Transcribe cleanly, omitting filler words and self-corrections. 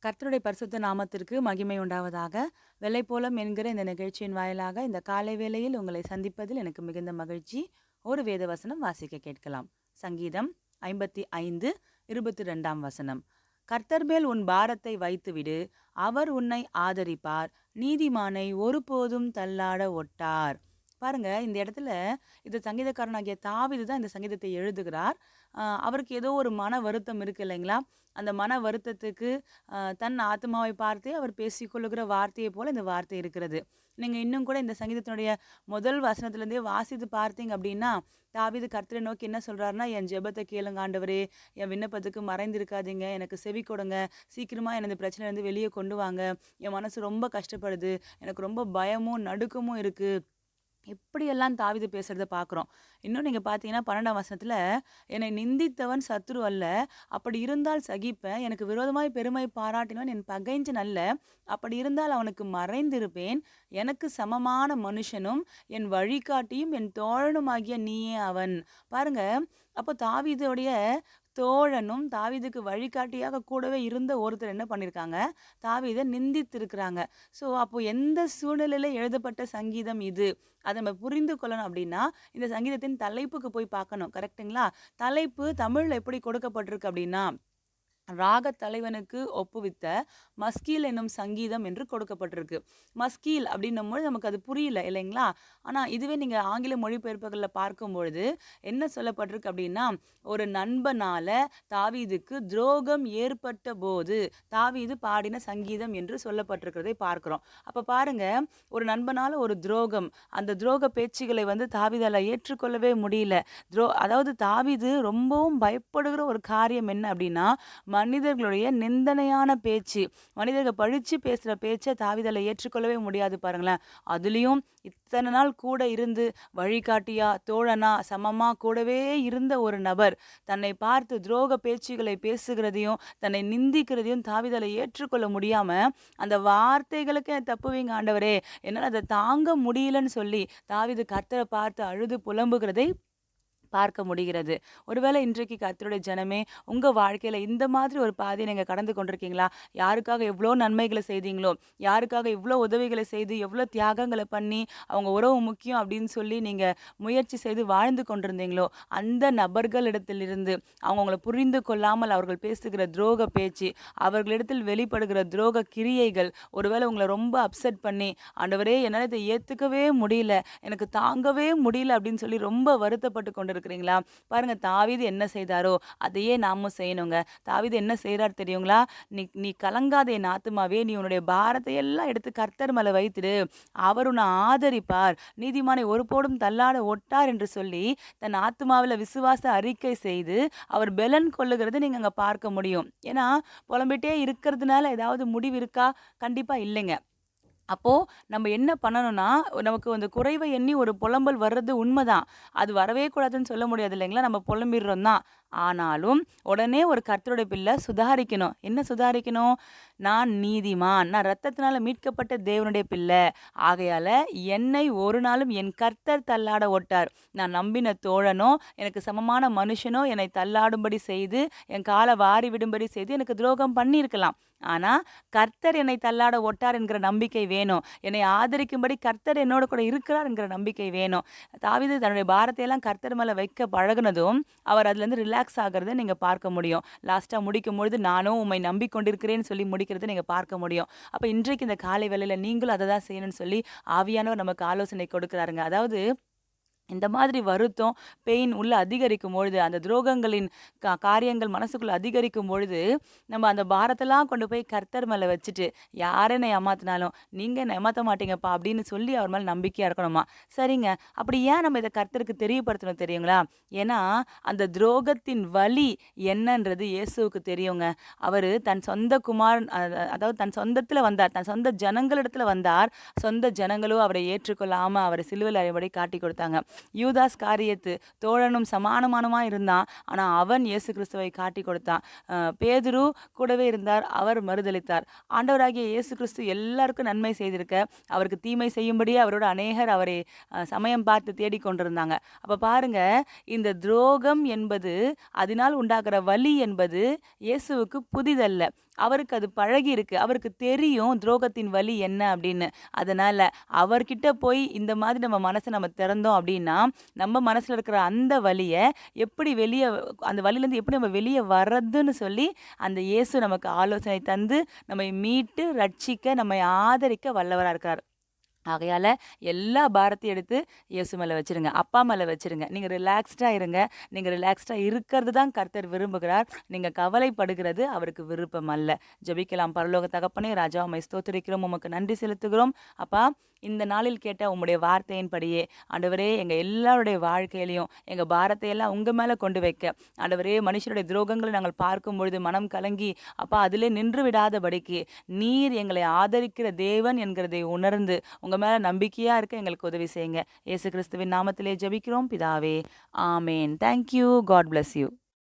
கர்த்தருடைய பரிசுத்த நாமத்திற்கு மகிமை உண்டாவதாக. வெள்ளைப்போலம் என்கிற இந்த நிகழ்ச்சியின் வாயிலாக இந்த காலை வேளையில் உங்களை சந்திப்பதில் எனக்கு மிகுந்த மகிழ்ச்சி. ஒரு வேத வசனம் வாசிக்க கேட்கலாம். சங்கீதம் 55 22ஆம் வசனம். கர்த்தர் மேல் உன் பாரத்தை வைத்துவிடு, அவர் உன்னை ஆதரிப்பார், நீதிமானை ஒருபோதும் தள்ளாட ஒட்டார். பாருங்க, இந்த இடத்துல இது சங்கீதக்காரனாகிய தாவீது தான் இந்த சங்கீதத்தை எழுதுகிறார். அவருக்கு ஏதோ ஒரு மன வருத்தம் இருக்கு இல்லைங்களா? அந்த மன வருத்தத்துக்கு தன் ஆத்மாவை பார்த்தே அவர் பேசிக்கொள்ளுகிற வார்த்தையை போல இந்த வார்த்தை இருக்கிறது. நீங்க இன்னும் கூட இந்த சங்கீதத்தினுடைய முதல் வசனத்திலிருந்தே வாசித்து பார்த்தீங்க அப்படின்னா, தாவீது கர்த்தரை நோக்கி என்ன சொல்றாருன்னா, "என் ஜெபத்தை கேளுங்க ஆண்டவரே, என் விண்ணப்பத்துக்கு மறைந்திருக்காதீங்க, எனக்கு செவி கொடுங்க, சீக்கிரமா என்னை இந்த பிரச்சனையிலேருந்து வெளியே கொண்டு வாங்க, என் மனசு ரொம்ப கஷ்டப்படுது, எனக்கு ரொம்ப பயமும் நடுக்கமும் இருக்கு." இப்படியெல்லாம் தாவீது பேசுறத பார்க்குறோம். இன்னும் நீங்க பார்த்தீங்கன்னா 12ஆம் வசனத்துல, "என்னை நிந்தித்தவன் சத்துரு அல்ல, அப்படி இருந்தால் சகிப்பேன். எனக்கு விரோதமாய் பெருமை பாராட்டினவன் என் பகைஞன் அல்ல. அப்படி இருந்தால் அவனுக்கு மறைந்திருப்பேன். எனக்கு சமமான மனுஷனும் என் வழிகாட்டியும் என் தோழனுமாகிய நீயே அவன்." பாருங்க, அப்போ தாவீதுடைய தோழனும் தாவீதுக்கு வழிகாட்டியாக கூடவே இருந்த ஒருத்தர் என்ன பண்ணியிருக்காங்க, தாவீதை நிந்தித்திருக்கிறாங்க. ஸோ அப்போ எந்த சூழ்நிலையில எழுதப்பட்ட சங்கீதம் இது? அத நம்ம புரிந்து கொள்ளணும் அப்படின்னா, இந்த சங்கீதத்தின் தலைப்புக்கு போய் பார்க்கணும். கரெக்ட்டுங்களா? தலைப்பு தமிழ்ல எப்படி கொடுக்கப்பட்டிருக்கு அப்படின்னா, ராகத் தலைவனுக்கு ஒப்புவித்த மஸ்கீல் என்னும் சங்கீதம் என்று கொடுக்கப்பட்டிருக்கு. மஸ்கீல் அப்படின்னும்போது நமக்கு அது புரியல இல்லைங்களா? ஆனா இதுவே நீங்க ஆங்கில மொழிபெயர்ப்புகள்ல பார்க்கும்பொழுது என்ன சொல்லப்பட்டிருக்கு அப்படின்னா, ஒரு நண்பனால தாவீதுக்கு துரோகம் ஏற்பட்ட போது தாவீது பாடின சங்கீதம் என்று சொல்லப்பட்டிருக்கிறதை பார்க்கிறோம். அப்ப பாருங்க, ஒரு நண்பனால ஒரு துரோகம், அந்த துரோக பேச்சுகளை தாவீதால ஏற்றுக்கொள்ளவே முடியல. அதாவது தாவீது ரொம்பவும் பயப்படுகிற ஒரு காரியம் என்ன அப்படின்னா, மனிதர்களுடைய நிந்தனையான பேச்சு, மனிதர்கள் பழிச்சு பேசுற பேச்ச தாவீதால ஏற்றுக்கொள்ளவே முடியாது பாருங்களேன். அதுலயும் இத்தனை நாள் கூட இருந்து வழிகாட்டியா, தோழனா, சமமா கூடவே இருந்த ஒரு நபர் தன்னை பார்த்து துரோக பேச்சுகளை பேசுகிறதையும், தன்னை நிந்திக்கிறதையும் தாவீதால ஏற்றுக்கொள்ள முடியாம, அந்த வார்த்தைகளுக்கு தப்புவீங்க ஆண்டவரே, என்னால அத தாங்க முடியலன்னு சொல்லி தாவீது கர்த்தரை பார்த்து அழுது புலம்புகிறதை பார்க்க முடிகிறது. ஒருவேளை இன்றைக்கு கர்த்தருடைய ஜனமே, உங்க வாழ்க்கையில இந்த மாதிரி ஒரு பாதைய நீங்க கடந்து கொண்டிருக்கீங்களா? யாருக்காக எவ்ளோ நன்மைகள செய்தீங்களோ, யாருக்காக இவ்ளோ உதவிகள செய்து, எவ்ளோ தியாகங்கள பண்ணி, அவங்க உறவு முக்கியம் அப்படின்னு சொல்லி நீங்க முயற்சி செய்து வாழ்ந்து கொண்டிருந்தீங்களோ, அந்த நபர்களிடத்திலிருந்து அவங்க உங்கள புரிந்து கொள்ளாமல் அவர்கள் பேசுகிற துரோக பேச்சு, அவர்களிடத்தில் வெளிப்படுகிற துரோக கிரியைகள், ஒருவேளை உங்கள ரொம்ப அப்செட் பண்ணி, "ஆண்டவரே, என்னால இத ஏத்துக்கவே முடியல, எனக்கு தாங்கவே முடியல" அப்படின்னு சொல்லி ரொம்ப வருத்தப்பட்டு கொண்டிருக்கிறீங்களா? பாருங்க, தாவீது என்ன செய்தாரோ, அதையே நாமும் செய்யணுங்க. தாவீது என்ன செய்றார் தெரியுங்களா? "நீ நீ கலங்காத என் ஆத்துமாவே, நீ உன்னுடைய பாரத்தை எல்லாம் எடுத்து கர்த்தர் மேல வைத்திடு. அவர் உன்னை ஆதரிப்பார். நீதிமானை ஒருபோதும் தள்ளாட ஒட்டார்" என்று சொல்லி, தன் ஆத்துமாவில விசுவாச அறிக்கை செய்து, அவர் பெலன் கொள்ளுகிறத நீங்க அங்க பார்க்க முடியும். ஏன்னா, புலம்பிட்டே இருக்கிறதுனால ஏதாவது முடிவு இருக்கா? கண்டிப்பா இல்லைங்க. அப்போ நம்ம என்ன பண்ணணும்னா, நமக்கு அந்த குறைவை எண்ணி ஒரு புலம்பல் வர்றது உண்மதான். அது வரவே கூடாதுன்னு சொல்ல முடியாது இல்லைங்களா? நம்ம புலம்பிடுறோம் தான். ஆனாலும் உடனே ஒரு கர்த்தருடைய பிள்ளை சுதாரிக்கணும். என்ன சுதாரிக்கணும்? நான் நீதிமான். நான் இரத்தத்தினால மீட்கப்பட்ட தேவனுடைய பிள்ளை. ஆகையால என்னை ஒரு நாளும் என் கர்த்தர் தள்ளாட ஒட்டார். நான் நம்பின தோழனோ, எனக்கு சமமான மனுஷனோ என்னை தள்ளாடும்படி செய்து, என் கால வாரி விடும்படி செய்து எனக்கு துரோகம் பண்ணியிருக்கலாம். ஆனா, கர்த்தர் என்னை தள்ளாட ஒட்டார் என்கிற நம்பிக்கை வேணும். என்னை ஆதரிக்கும்படி கர்த்தர் என்னோட கூட இருக்கிறார் என்கிற நம்பிக்கை வேணும். தாவீது தன்னுடைய பாரத்தை எல்லாம் கர்த்தர் மேல வைக்க பழகுனதும், அவர் அதுலேருந்து ரிலாக்ஸ் ஆகுறத நீங்க பார்க்க முடியும். லாஸ்ட்டா முடிக்கும்பொழுது, "நானும் உம்மை நம்பிக்கொண்டிருக்கிறேன்னு" சொல்லி முடிக்கிறத நீங்க பார்க்க முடியும். அப்ப இன்றைக்கு இந்த காலை வேளையில நீங்களும் அத தான் செய்யணும்னு சொல்லி ஆவியானவர் நமக்கு ஆலோசனை கொடுக்கிறாருங்க. அதாவது இந்த மாதிரி வருத்தம், பெயின் உள்ள அதிகரிக்கும் பொழுது, அந்த துரோகங்களின் காரியங்கள் மனசுக்குள்ள அதிகரிக்கும் பொழுது, நம்ம அந்த பாரத்தெல்லாம் கொண்டு போய் கர்த்தர் மேல வச்சுட்டு, "யார் என்னை ஏமாத்துனாலும், நீங்க என்ன ஏமாத்த மாட்டீங்கப்பா" அப்படின்னு சொல்லி அவர் மேல நம்பிக்கையா இருக்கணுமா. சரிங்க. அப்படி ஏன் நம்ம இத கர்த்தருக்கு தெரியப்படுத்தணும் தெரியுங்களா? ஏன்னா, அந்த துரோகத்தின் வலி என்னன்றது இயேசுவுக்கு தெரியுங்க. அவரு தன் சொந்த குமாரன் அதாவது தன் சொந்தத்துல வந்தார். தன் சொந்த ஜனங்களிடத்துல வந்தார். சொந்த ஜனங்களோ அவரை ஏற்றுக்கொள்ளாம அவரை சிலுவையில் அறையும்படி காட்டிக் கொடுத்தாங்க. யூதாஸ் காரியத்து தோழனும் சமானமானமா இருந்தான். ஆனா அவன் இயேசு கிறிஸ்துவை காட்டிக் கொடுத்தான். பேதுரு கூடவே இருந்தார். அவர் மறுதலித்தார். ஆண்டவராகிய இயேசு கிறிஸ்து எல்லாருக்கும் நன்மை செய்திருக்க, அவருக்கு தீமை செய்யும்படியே அவரோட அநேகர் அவரை சமயம் பார்த்து தேடிக் கொண்டிருந்தாங்க. அப்ப பாருங்க, இந்த துரோகம் என்பது, அதனால் உண்டாகிற வலி என்பது இயேசுவுக்கு புதிதல்ல. அவருக்கு அது பழகி இருக்கு. அவருக்கு தெரியும் துரோகத்தின் வலி என்ன அப்படின்னு. அதனால அவர்கிட்ட போய் இந்த மாதிரி நம்ம மனச நம்ம திறந்தோம் அப்படின்னா, நம்ம மனசுல இருக்கிற அந்த வலிய எப்படி அந்த வலியிலேருந்து எப்படி நம்ம வெளிய வர்றதுன்னு சொல்லி, அந்த இயேசு நமக்கு ஆலோசனை தந்து, நம்மை மீட்டு, ரட்சிக்க, நம்மை ஆதரிக்க வல்லவரா இருக்கிறார். ஆகையால எல்லா பாரத்தையும் எடுத்து இயேசு மேல வச்சுருங்க. அப்பா மேல வச்சுருங்க. நீங்க ரிலாக்ஸ்டா இருங்க. நீங்க ரிலாக்ஸ்டா இருக்கிறது தான் கர்த்தர் விரும்புகிறார். நீங்க கவலைப்படுகிறது அவருக்கு விருப்பம் அல்ல. ஜெபிக்கலாம். பரலோக தகப்பனே, ராஜா உம்மை ஸ்தோத்திரிக்கிறோம். உமக்கு நன்றி செலுத்துகிறோம். அப்பா, இந்த நாளில் கேட்ட உம்முடைய வார்த்தையின்படியே ஆண்டவரே, எங்க எல்லாருடைய வாழ்க்கையிலயும் எங்க பாரத்தை எல்லாம் உங்க மேல கொண்டு வைக்க, ஆண்டவரே, மனுஷருடைய துரோகங்களை நாங்கள் பார்க்கும் பொழுது மனம் கலங்கி, அப்பா அதிலே நின்று விடாதபடிக்கு நீர் எங்களை ஆதரிக்கிற தேவன் என்கிறதை உணர்ந்து உங்க மேல நம்பிக்கையா இருக்க எங்களுக்கு உதவி செய்யுங்க. இயேசு கிறிஸ்துவின் நாமத்திலே ஜெபிக்கிறோம் பிதாவே. ஆமேன். Thank you. God bless you.